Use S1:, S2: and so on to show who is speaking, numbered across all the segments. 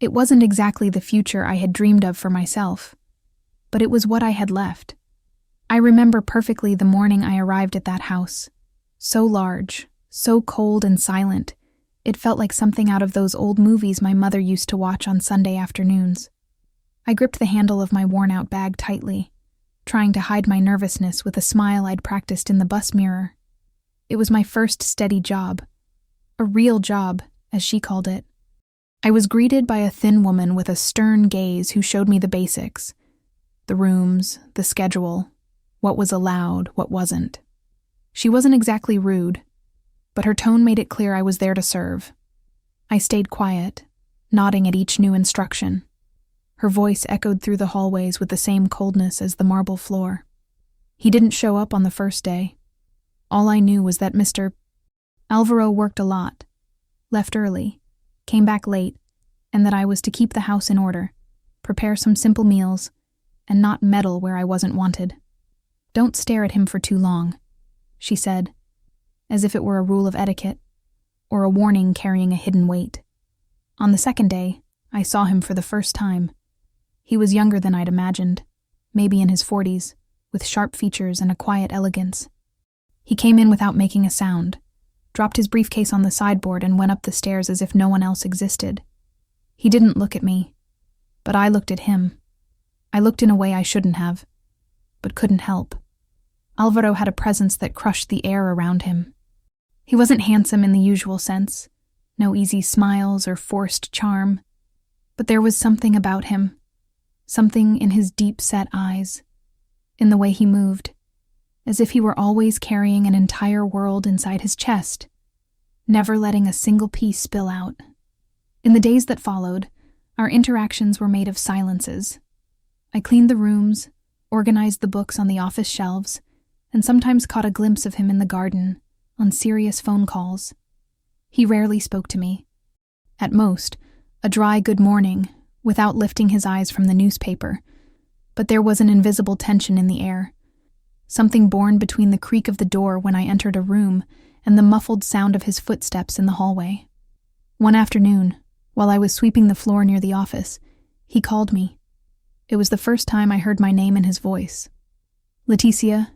S1: It wasn't exactly the future I had dreamed of for myself, but it was what I had left. I remember perfectly the morning I arrived at that house. So large, so cold and silent, it felt like something out of those old movies my mother used to watch on Sunday afternoons. I gripped the handle of my worn-out bag tightly, trying to hide my nervousness with a smile I'd practiced in the bus mirror. It was my first steady job. A real job, as she called it. I was greeted by a thin woman with a stern gaze who showed me the basics. The rooms, the schedule, what was allowed, what wasn't. She wasn't exactly rude, but her tone made it clear I was there to serve. I stayed quiet, nodding at each new instruction. Her voice echoed through the hallways with the same coldness as the marble floor. He didn't show up on the first day. All I knew was that Mr. Alvaro worked a lot, left early, came back late, and that I was to keep the house in order, prepare some simple meals, and not meddle where I wasn't wanted. "Don't stare at him for too long," she said, as if it were a rule of etiquette, or a warning carrying a hidden weight. On the second day, I saw him for the first time. He was younger than I'd imagined, maybe in his 40s, with sharp features and a quiet elegance. He came in without making a sound, dropped his briefcase on the sideboard and went up the stairs as if no one else existed. He didn't look at me, but I looked at him. I looked in a way I shouldn't have, but couldn't help. Alvaro had a presence that crushed the air around him. He wasn't handsome in the usual sense, no easy smiles or forced charm, but there was something about him, something in his deep-set eyes, in the way he moved, as if he were always carrying an entire world inside his chest, never letting a single piece spill out. In the days that followed, our interactions were made of silences. I cleaned the rooms, organized the books on the office shelves, and sometimes caught a glimpse of him in the garden, on serious phone calls. He rarely spoke to me. At most, a dry good morning, without lifting his eyes from the newspaper, but there was an invisible tension in the air, something born between the creak of the door when I entered a room and the muffled sound of his footsteps in the hallway. One afternoon, while I was sweeping the floor near the office, he called me. It was the first time I heard my name in his voice. "Leticia,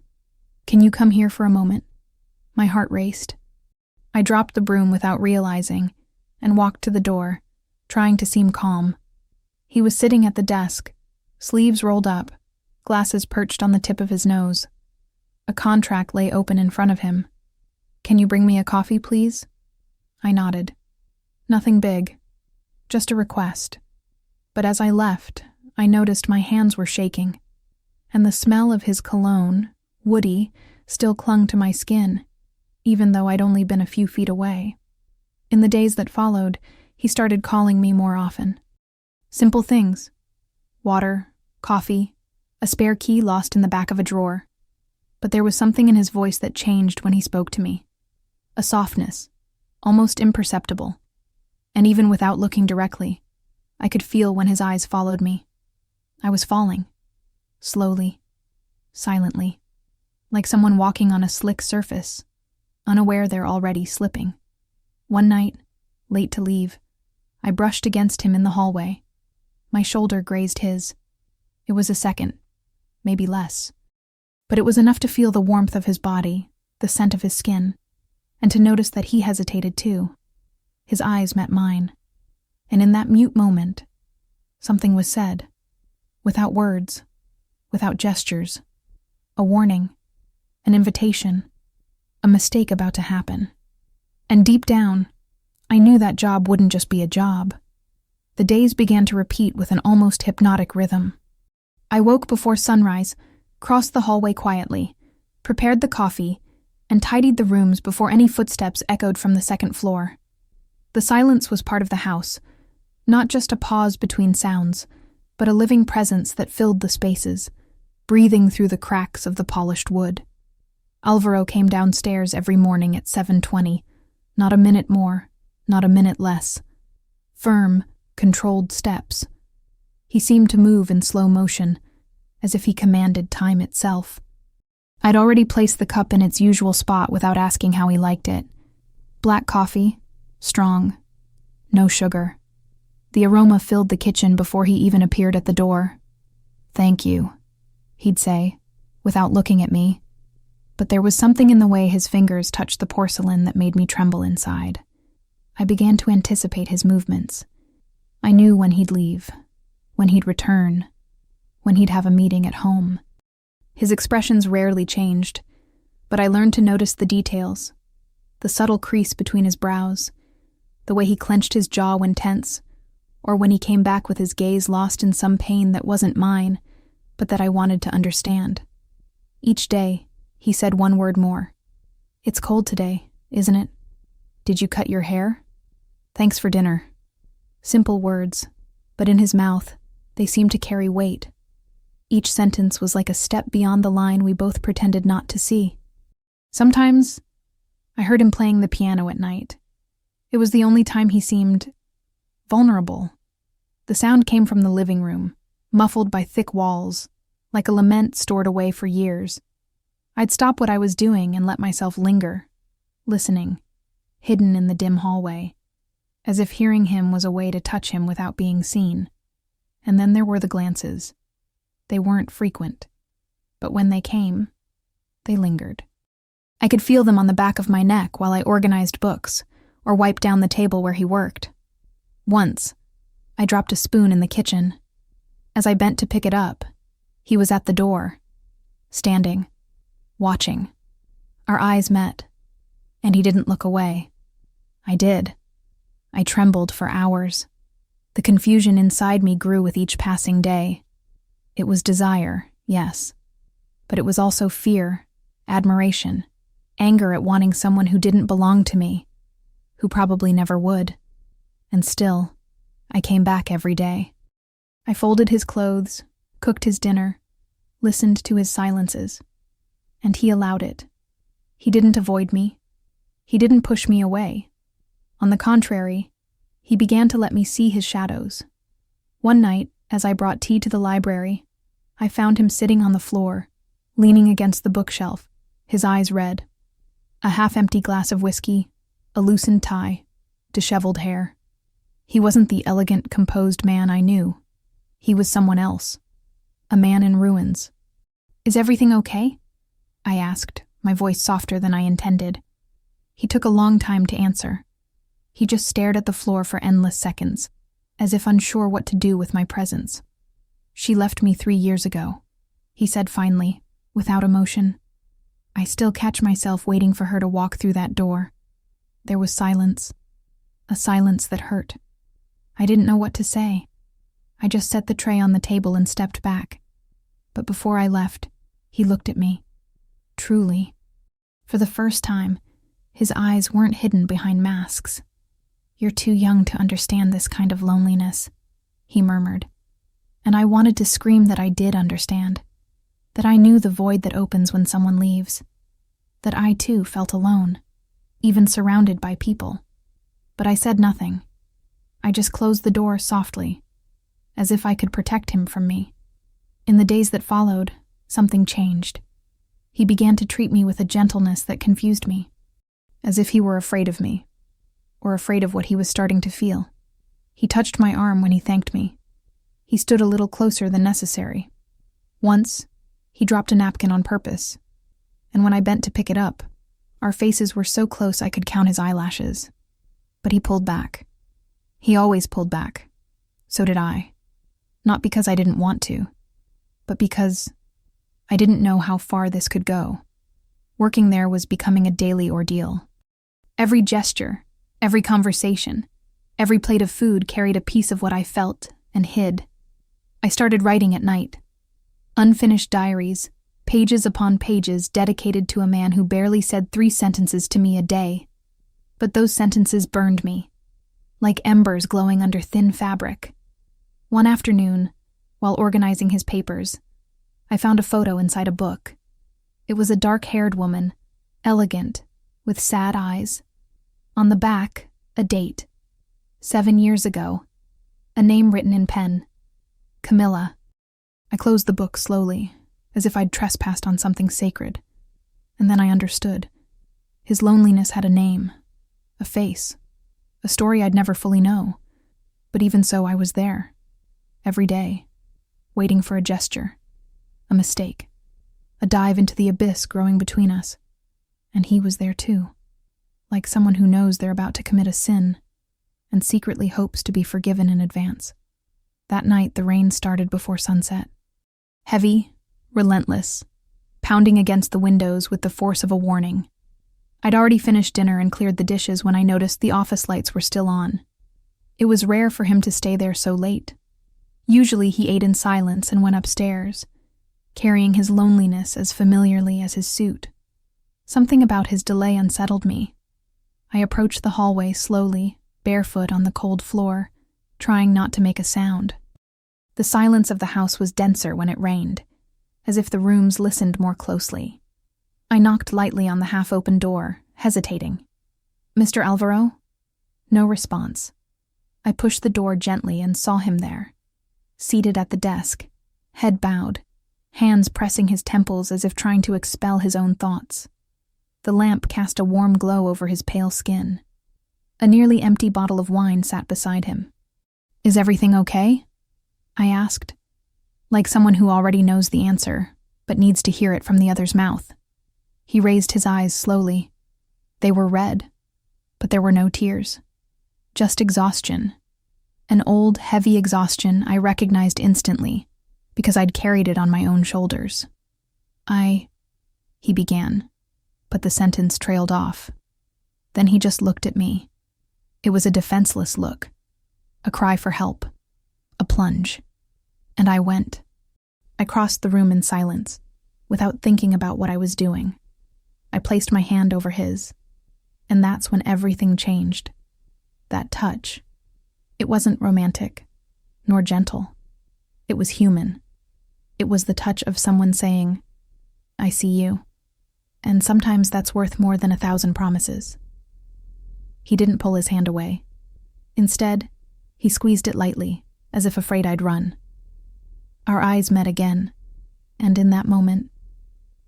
S1: can you come here for a moment?" My heart raced. I dropped the broom without realizing and walked to the door, trying to seem calm. He was sitting at the desk, sleeves rolled up, glasses perched on the tip of his nose. A contract lay open in front of him. "Can you bring me a coffee, please?" I nodded. Nothing big, just a request. But as I left, I noticed my hands were shaking, and the smell of his cologne, woody, still clung to my skin, even though I'd only been a few feet away. In the days that followed, he started calling me more often. Simple things. Water, coffee, a spare key lost in the back of a drawer. But there was something in his voice that changed when he spoke to me. A softness, almost imperceptible. And even without looking directly, I could feel when his eyes followed me. I was falling. Slowly. Silently. Like someone walking on a slick surface, unaware they're already slipping. One night, late to leave, I brushed against him in the hallway. My shoulder grazed his. It was a second, maybe less. But it was enough to feel the warmth of his body, the scent of his skin, and to notice that he hesitated too. His eyes met mine, and in that mute moment, something was said, without words, without gestures, a warning, an invitation, a mistake about to happen. And deep down, I knew that job wouldn't just be a job. The days began to repeat with an almost hypnotic rhythm. I woke before sunrise, crossed the hallway quietly, prepared the coffee, and tidied the rooms before any footsteps echoed from the second floor. The silence was part of the house, not just a pause between sounds, but a living presence that filled the spaces, breathing through the cracks of the polished wood. Alvaro came downstairs every morning at 7:20, not a minute more, not a minute less. Firm, controlled steps. He seemed to move in slow motion, as if he commanded time itself. I'd already placed the cup in its usual spot without asking how he liked it. Black coffee, strong, no sugar. The aroma filled the kitchen before he even appeared at the door. "Thank you," he'd say, without looking at me. But there was something in the way his fingers touched the porcelain that made me tremble inside. I began to anticipate his movements. I knew when he'd leave, when he'd return, when he'd have a meeting at home. His expressions rarely changed, but I learned to notice the details, the subtle crease between his brows, the way he clenched his jaw when tense, or when he came back with his gaze lost in some pain that wasn't mine, but that I wanted to understand. Each day, he said one word more. "It's cold today, isn't it? Did you cut your hair? Thanks for dinner." Simple words, but in his mouth, they seemed to carry weight. Each sentence was like a step beyond the line we both pretended not to see. Sometimes, I heard him playing the piano at night. It was the only time he seemed vulnerable. The sound came from the living room, muffled by thick walls, like a lament stored away for years. I'd stop what I was doing and let myself linger, listening, hidden in the dim hallway, as if hearing him was a way to touch him without being seen. And then there were the glances. They weren't frequent, but when they came, they lingered. I could feel them on the back of my neck while I organized books or wiped down the table where he worked. Once, I dropped a spoon in the kitchen. As I bent to pick it up, he was at the door, standing, watching. Our eyes met, and he didn't look away. I did. I trembled for hours. The confusion inside me grew with each passing day. It was desire, yes, but it was also fear, admiration, anger at wanting someone who didn't belong to me, who probably never would. And still, I came back every day. I folded his clothes, cooked his dinner, listened to his silences. And he allowed it. He didn't avoid me. He didn't push me away. On the contrary, he began to let me see his shadows. One night, as I brought tea to the library, I found him sitting on the floor, leaning against the bookshelf, his eyes red. A half-empty glass of whiskey, a loosened tie, disheveled hair. He wasn't the elegant, composed man I knew. He was someone else. A man in ruins. "Is everything okay?" I asked, my voice softer than I intended. He took a long time to answer. He just stared at the floor for endless seconds, as if unsure what to do with my presence. "She left me 3 years ago," he said finally, without emotion. I still catch myself waiting for her to walk through that door. There was silence, a silence that hurt. I didn't know what to say. I just set the tray on the table and stepped back. But before I left, he looked at me. Truly. For the first time, his eyes weren't hidden behind masks. "You're too young to understand this kind of loneliness," he murmured. And I wanted to scream that I did understand, that I knew the void that opens when someone leaves, that I too felt alone, even surrounded by people. But I said nothing. I just closed the door softly, as if I could protect him from me. In the days that followed, something changed. He began to treat me with a gentleness that confused me, as if he were afraid of me, or afraid of what he was starting to feel. He touched my arm when he thanked me. He stood a little closer than necessary. Once, he dropped a napkin on purpose, and when I bent to pick it up, our faces were so close I could count his eyelashes. But he pulled back. He always pulled back. So did I. Not because I didn't want to, but because I didn't know how far this could go. Working there was becoming a daily ordeal. Every gesture, every conversation, every plate of food carried a piece of what I felt and hid. I started writing at night. Unfinished diaries, pages upon pages dedicated to a man who barely said 3 sentences to me a day. But those sentences burned me, like embers glowing under thin fabric. One afternoon, while organizing his papers, I found a photo inside a book. It was a dark-haired woman, elegant, with sad eyes. On the back, a date. 7 years ago. A name written in pen. Camilla. I closed the book slowly, as if I'd trespassed on something sacred. And then I understood. His loneliness had a name, a face, a story I'd never fully know. But even so, I was there. Every day. Waiting for a gesture. A mistake. A dive into the abyss growing between us. And he was there too. Like someone who knows they're about to commit a sin and secretly hopes to be forgiven in advance. That night, the rain started before sunset. Heavy, relentless, pounding against the windows with the force of a warning. I'd already finished dinner and cleared the dishes when I noticed the office lights were still on. It was rare for him to stay there so late. Usually he ate in silence and went upstairs, carrying his loneliness as familiarly as his suit. Something about his delay unsettled me. I approached the hallway slowly, barefoot on the cold floor, trying not to make a sound. The silence of the house was denser when it rained, as if the rooms listened more closely. I knocked lightly on the half-open door, hesitating. "Mr. Alvaro?" No response. I pushed the door gently and saw him there, seated at the desk, head bowed, hands pressing his temples as if trying to expel his own thoughts. The lamp cast a warm glow over his pale skin. A nearly empty bottle of wine sat beside him. "Is everything okay?" I asked, like someone who already knows the answer, but needs to hear it from the other's mouth. He raised his eyes slowly. They were red, but there were no tears. Just exhaustion. An old, heavy exhaustion I recognized instantly, because I'd carried it on my own shoulders. He began, but the sentence trailed off. Then he just looked at me. It was a defenseless look, a cry for help, a plunge. And I went. I crossed the room in silence, without thinking about what I was doing. I placed my hand over his, and that's when everything changed. That touch. It wasn't romantic, nor gentle. It was human. It was the touch of someone saying, "I see you," and sometimes that's worth more than 1,000 promises. He didn't pull his hand away. Instead, he squeezed it lightly, as if afraid I'd run. Our eyes met again, and in that moment,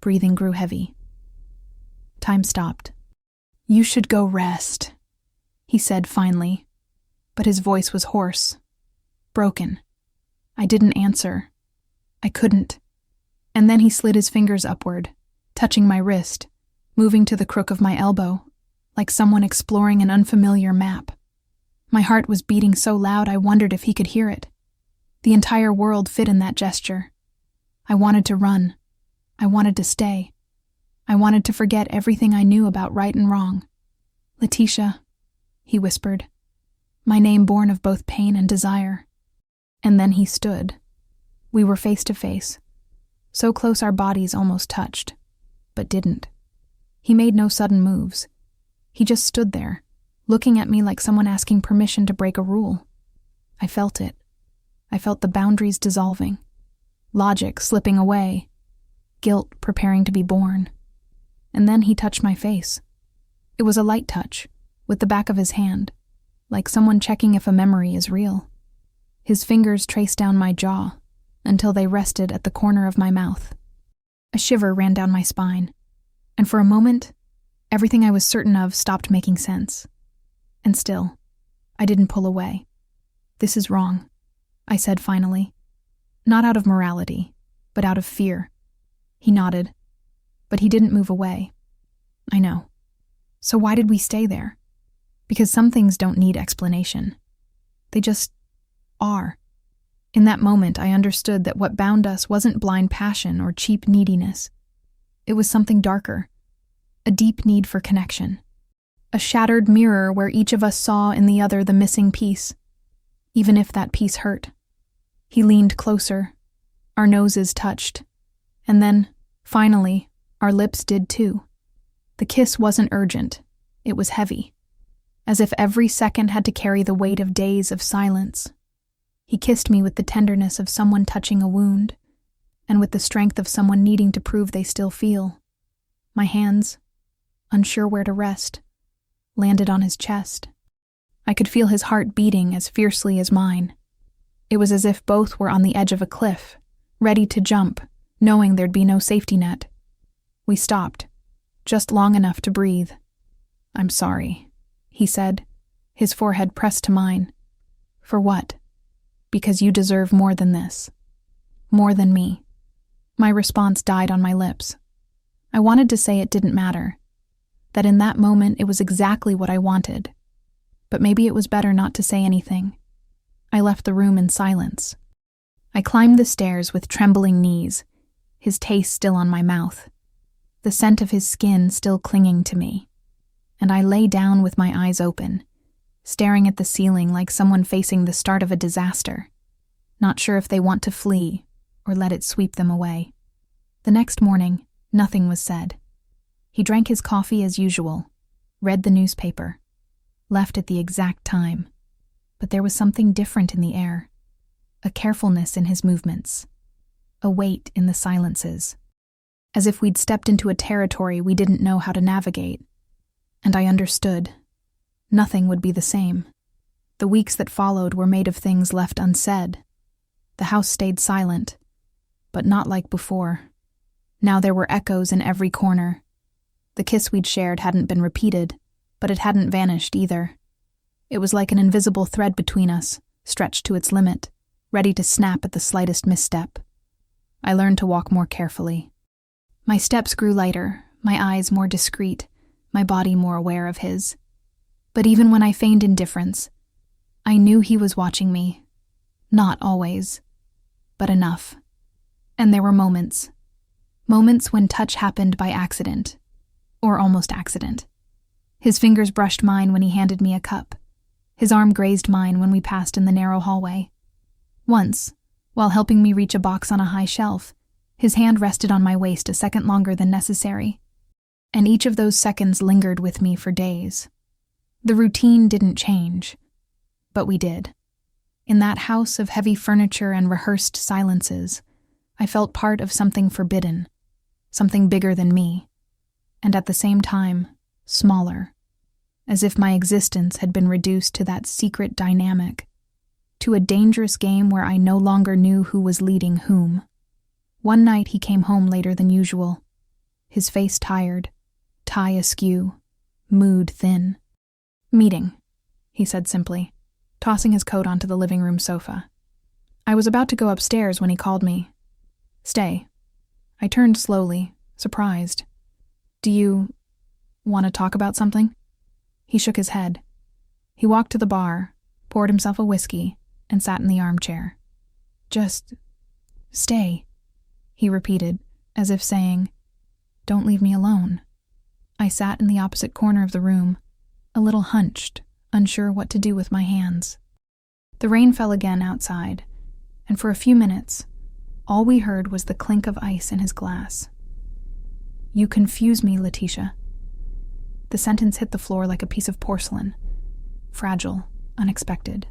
S1: breathing grew heavy. Time stopped. "You should go rest," he said finally, but his voice was hoarse, broken. I didn't answer. I couldn't. And then he slid his fingers upward, touching my wrist, moving to the crook of my elbow, like someone exploring an unfamiliar map. My heart was beating so loud I wondered if he could hear it. The entire world fit in that gesture. I wanted to run. I wanted to stay. I wanted to forget everything I knew about right and wrong. "Letitia," he whispered, my name born of both pain and desire. And then he stood. We were face to face, so close our bodies almost touched, but didn't. He made no sudden moves. He just stood there, looking at me like someone asking permission to break a rule. I felt it. I felt the boundaries dissolving, logic slipping away, guilt preparing to be born. And then he touched my face. It was a light touch, with the back of his hand, like someone checking if a memory is real. His fingers traced down my jaw until they rested at the corner of my mouth. A shiver ran down my spine, and for a moment, everything I was certain of stopped making sense. And still, I didn't pull away. "This is wrong," I said finally. Not out of morality, but out of fear. He nodded, but he didn't move away. "I know. So why did we stay there? Because some things don't need explanation. They just are." In that moment, I understood that what bound us wasn't blind passion or cheap neediness. It was something darker, a deep need for connection, a shattered mirror where each of us saw in the other the missing piece, even if that piece hurt. He leaned closer, our noses touched, and then, finally, our lips did too. The kiss wasn't urgent, it was heavy, as if every second had to carry the weight of days of silence. He kissed me with the tenderness of someone touching a wound, and with the strength of someone needing to prove they still feel. My hands, unsure where to rest, landed on his chest. I could feel his heart beating as fiercely as mine. It was as if both were on the edge of a cliff, ready to jump, knowing there'd be no safety net. We stopped, just long enough to breathe. "I'm sorry," he said, his forehead pressed to mine. For what? Because you deserve more than this. More than me. My response died on my lips. I wanted to say it didn't matter, that in that moment it was exactly what I wanted. But maybe it was better not to say anything. I left the room in silence. I climbed the stairs with trembling knees, his taste still on my mouth, the scent of his skin still clinging to me. And I lay down with my eyes open, staring at the ceiling like someone facing the start of a disaster, not sure if they want to flee or let it sweep them away. The next morning, nothing was said. He drank his coffee as usual, read the newspaper, left at the exact time. But there was something different in the air, a carefulness in his movements, a weight in the silences, as if we'd stepped into a territory we didn't know how to navigate. And I understood. Nothing would be the same. The weeks that followed were made of things left unsaid. The house stayed silent, but not like before. Now there were echoes in every corner. The kiss we'd shared hadn't been repeated, but it hadn't vanished either. It was like an invisible thread between us, stretched to its limit, ready to snap at the slightest misstep. I learned to walk more carefully. My steps grew lighter, my eyes more discreet, my body more aware of his. But even when I feigned indifference, I knew he was watching me. Not always, but enough. And there were moments when touch happened by accident, or almost accident. His fingers brushed mine when he handed me a cup. His arm grazed mine when we passed in the narrow hallway. Once, while helping me reach a box on a high shelf, his hand rested on my waist a second longer than necessary. And each of those seconds lingered with me for days. The routine didn't change, but we did. In that house of heavy furniture and rehearsed silences, I felt part of something forbidden, something bigger than me, and at the same time, smaller, as if my existence had been reduced to that secret dynamic, to a dangerous game where I no longer knew who was leading whom. One night he came home later than usual, his face tired, tie askew, mood thin. "Meeting," he said simply, tossing his coat onto the living room sofa. I was about to go upstairs when he called me. "Stay." I turned slowly, surprised. "Do you want to talk about something?" He shook his head. He walked to the bar, poured himself a whiskey, and sat in the armchair. "Just stay," he repeated, as if saying, "Don't leave me alone." I sat in the opposite corner of the room, a little hunched, unsure what to do with my hands. The rain fell again outside, and for a few minutes, all we heard was the clink of ice in his glass. "You confuse me, Letitia." The sentence hit the floor like a piece of porcelain, fragile, unexpected.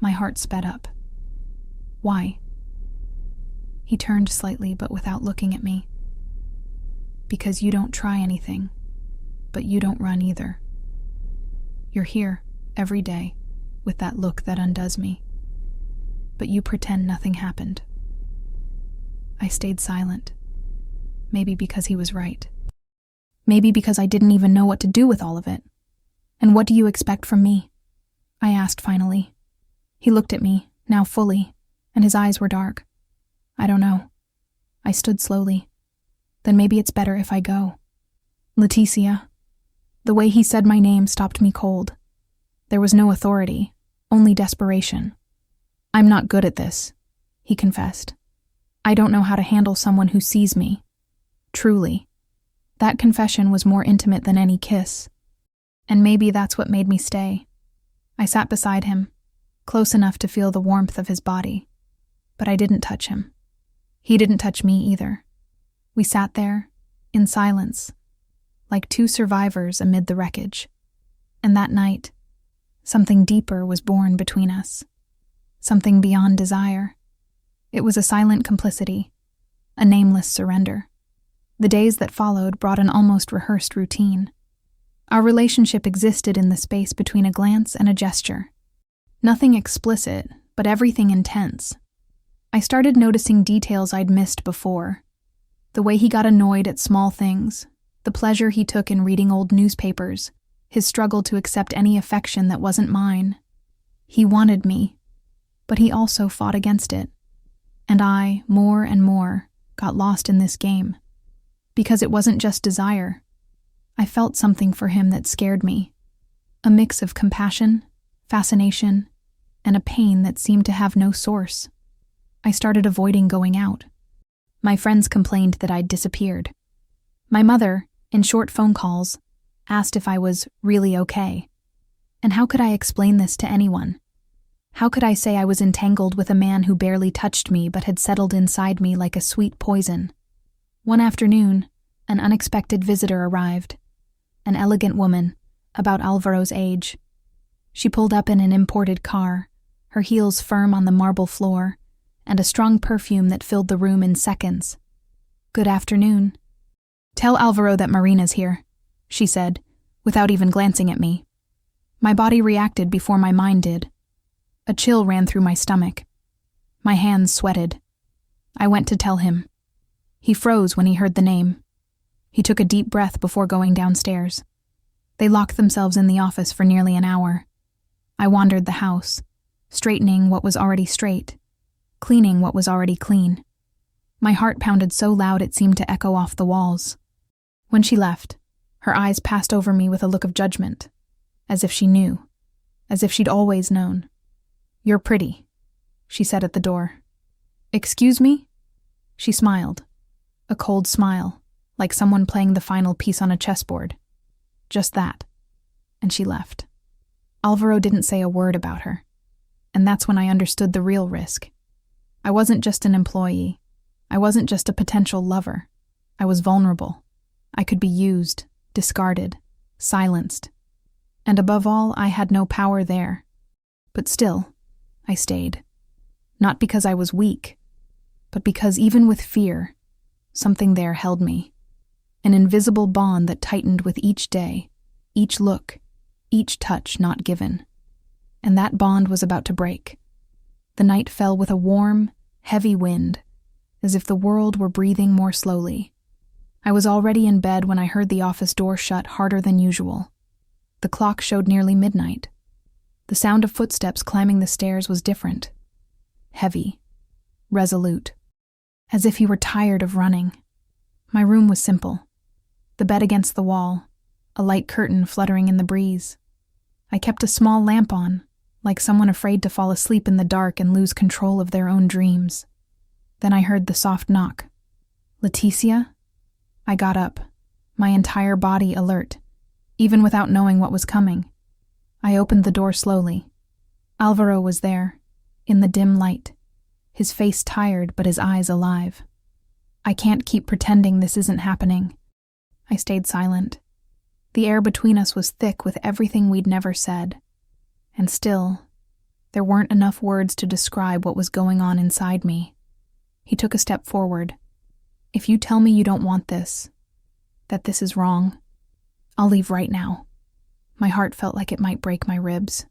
S1: My heart sped up. "Why?" He turned slightly, but without looking at me. "Because you don't try anything, but you don't run either. You're here, every day, with that look that undoes me. But you pretend nothing happened." I stayed silent. Maybe because he was right. Maybe because I didn't even know what to do with all of it. "And what do you expect from me?" I asked finally. He looked at me, now fully, and his eyes were dark. "I don't know." I stood slowly. "Then maybe it's better if I go." "Leticia." The way he said my name stopped me cold. There was no authority, only desperation. "I'm not good at this," he confessed. "I don't know how to handle someone who sees me. Truly." That confession was more intimate than any kiss. And maybe that's what made me stay. I sat beside him, close enough to feel the warmth of his body. But I didn't touch him. He didn't touch me either. We sat there, in silence, like two survivors amid the wreckage. And that night, something deeper was born between us. Something beyond desire. It was a silent complicity, a nameless surrender. The days that followed brought an almost rehearsed routine. Our relationship existed in the space between a glance and a gesture. Nothing explicit, but everything intense. I started noticing details I'd missed before. The way he got annoyed at small things, the pleasure he took in reading old newspapers, his struggle to accept any affection that wasn't mine. He wanted me, but he also fought against it. And I, more and more, got lost in this game. Because it wasn't just desire. I felt something for him that scared me. A mix of compassion, fascination, and a pain that seemed to have no source. I started avoiding going out. My friends complained that I'd disappeared. My mother, in short phone calls, asked if I was really okay. And how could I explain this to anyone? How could I say I was entangled with a man who barely touched me but had settled inside me like a sweet poison? One afternoon, an unexpected visitor arrived. An elegant woman, about Alvaro's age. She pulled up in an imported car, her heels firm on the marble floor, and a strong perfume that filled the room in seconds. "Good afternoon." "Tell Alvaro that Marina's here," she said, without even glancing at me. My body reacted before my mind did. A chill ran through my stomach. My hands sweated. I went to tell him. He froze when he heard the name. He took a deep breath before going downstairs. They locked themselves in the office for nearly an hour. I wandered the house, straightening what was already straight, cleaning what was already clean. My heart pounded so loud it seemed to echo off the walls. When she left, her eyes passed over me with a look of judgment, as if she knew, as if she'd always known. "You're pretty," she said at the door. "Excuse me?" She smiled, a cold smile, like someone playing the final piece on a chessboard. Just that. And she left. Alvaro didn't say a word about her. And that's when I understood the real risk. I wasn't just an employee. I wasn't just a potential lover. I was vulnerable. I could be used, discarded, silenced. And above all, I had no power there. But still, I stayed. Not because I was weak, but because even with fear, something there held me. An invisible bond that tightened with each day, each look, each touch not given. And that bond was about to break. The night fell with a warm, heavy wind, as if the world were breathing more slowly. I was already in bed when I heard the office door shut harder than usual. The clock showed nearly midnight. The sound of footsteps climbing the stairs was different. Heavy, resolute, as if he were tired of running. My room was simple. The bed against the wall, a light curtain fluttering in the breeze. I kept a small lamp on, like someone afraid to fall asleep in the dark and lose control of their own dreams. Then I heard the soft knock. "Leticia?" I got up, my entire body alert, even without knowing what was coming. I opened the door slowly. Alvaro was there, in the dim light, his face tired but his eyes alive. I can't keep pretending this isn't happening. I stayed silent. The air between us was thick with everything we'd never said. And still, there weren't enough words to describe what was going on inside me. He took a step forward. "If you tell me you don't want this, that this is wrong, I'll leave right now." My heart felt like it might break my ribs.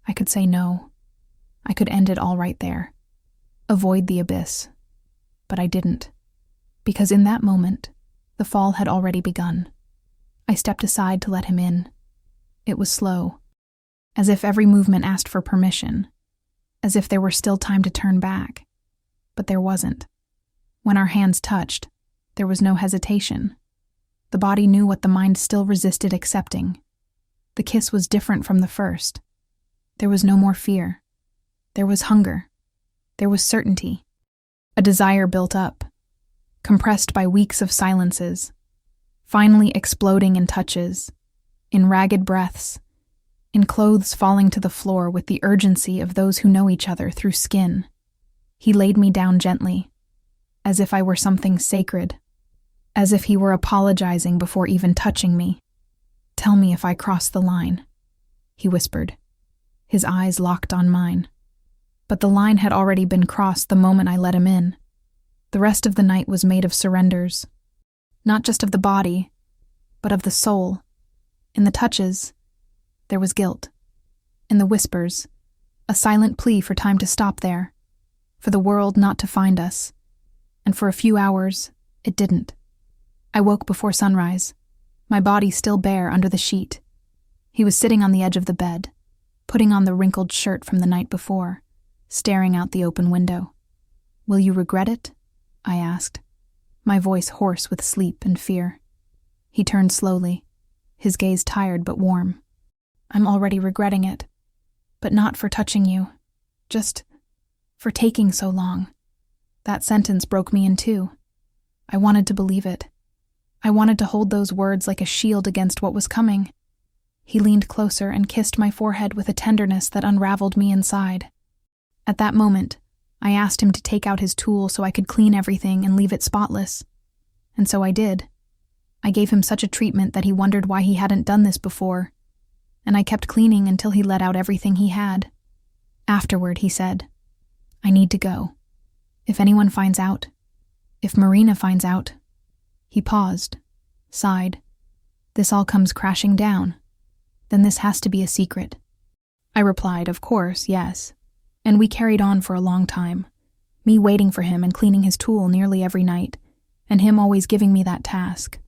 S1: I could say no. I could end it all right there. Avoid the abyss. But I didn't. Because in that moment, the fall had already begun. I stepped aside to let him in. It was slow, as if every movement asked for permission, as if there were still time to turn back. But there wasn't. When our hands touched, there was no hesitation. The body knew what the mind still resisted accepting. The kiss was different from the first. There was no more fear. There was hunger. There was certainty. A desire built up, compressed by weeks of silences, finally exploding in touches, in ragged breaths, in clothes falling to the floor with the urgency of those who know each other through skin. He laid me down gently, as if I were something sacred, as if he were apologizing before even touching me. "Tell me if I cross the line," he whispered, his eyes locked on mine. But the line had already been crossed the moment I let him in. The rest of the night was made of surrenders, not just of the body, but of the soul. In the touches, there was guilt. In the whispers, a silent plea for time to stop there, for the world not to find us. And for a few hours, it didn't. I woke before sunrise, my body still bare under the sheet. He was sitting on the edge of the bed, putting on the wrinkled shirt from the night before, staring out the open window. "Will you regret it?" I asked, my voice hoarse with sleep and fear. He turned slowly, his gaze tired but warm. "I'm already regretting it, but not for touching you, just for taking so long." That sentence broke me in two. I wanted to believe it. I wanted to hold those words like a shield against what was coming. He leaned closer and kissed my forehead with a tenderness that unraveled me inside. At that moment, I asked him to take out his tool so I could clean everything and leave it spotless. And so I did. I gave him such a treatment that he wondered why he hadn't done this before, and I kept cleaning until he let out everything he had. Afterward, he said, "I need to go. If anyone finds out, if Marina finds out." He paused, sighed. "This all comes crashing down. Then this has to be a secret." I replied, "Of course, yes." And we carried on for a long time, me waiting for him and cleaning his tool nearly every night, and him always giving me that task.